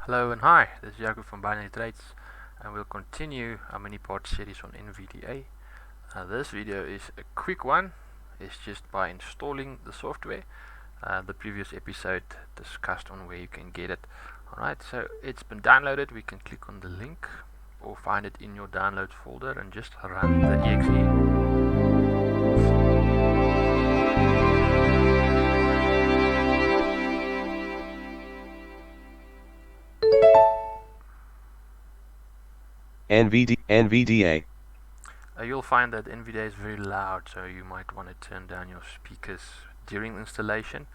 Hello and hi, this is Jacob from Binary Trades, and we'll continue our mini part series on NVDA. This video is a quick one. It's just by installing the software. The previous episode discussed on where you can get it. Alright, so it's been downloaded. We can click on the link or find it in your downloads folder and just run the exe. NVDA. You'll find that NVDA is very loud, so you might want to turn down your speakers during installation.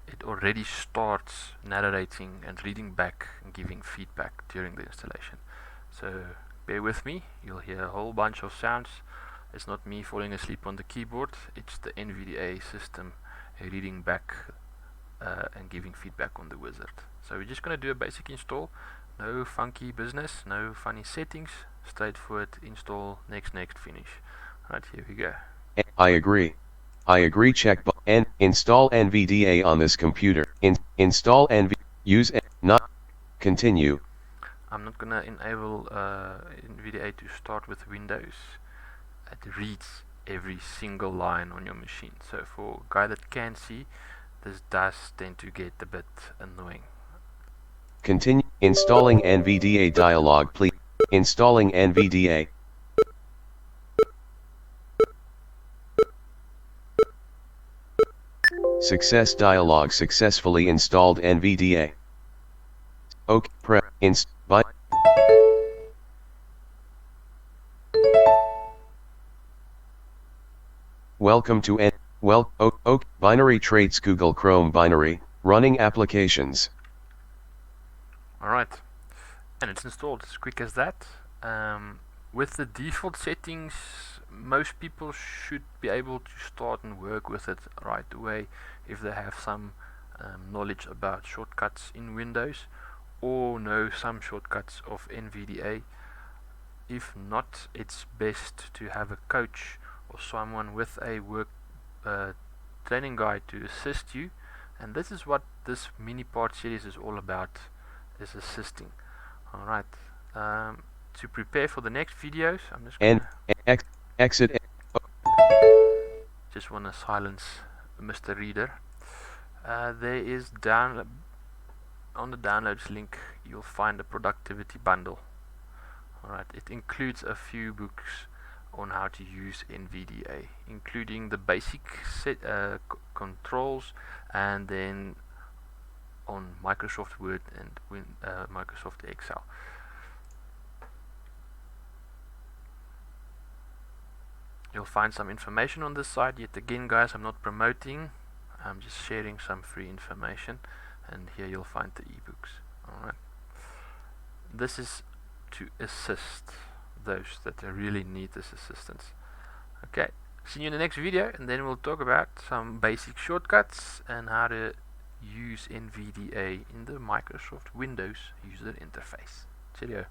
It already starts narrating and reading back and giving feedback during the installation. So bear with me, you'll hear a whole bunch of sounds. It's not me falling asleep on the keyboard, it's the NVDA system reading back and giving feedback on the wizard. So we're just going to do a basic install. No funky business, no funny settings, straightforward install, next, finish. Right, here we go. I agree. Check and install NVDA on this computer. Install use not continue. I'm not gonna enable NVDA to start with Windows. It reads every single line on your machine. So for a guy that can see, this does tend to get a bit annoying. Continue installing NVDA dialog, please. Installing NVDA. Success dialog, successfully installed NVDA. OK, Welcome to Binary Trades Google Chrome Binary, running applications. Alright, and it's installed as quick as that. With the default settings, most people should be able to start and work with it right away if they have some knowledge about shortcuts in Windows or know some shortcuts of NVDA. If not, it's best to have a coach or someone with a work training guide to assist you, and this is what this mini part series is all about, is assisting. Alright, to prepare for the next videos, I'm just gonna exit. Just want to silence Mr. Reader. There is on the downloads link you'll find a productivity bundle. Alright, it includes a few books on how to use NVDA, including the basic controls, and then on Microsoft Word and Microsoft Excel. You'll find some information on this site. Yet again, guys, I'm not promoting, I'm just sharing some free information, and here you'll find the ebooks. Alright, this is to assist those that really need this assistance. Okay, see you in the next video, and then we'll talk about some basic shortcuts and how to use NVDA in the Microsoft Windows user interface. Cheerio.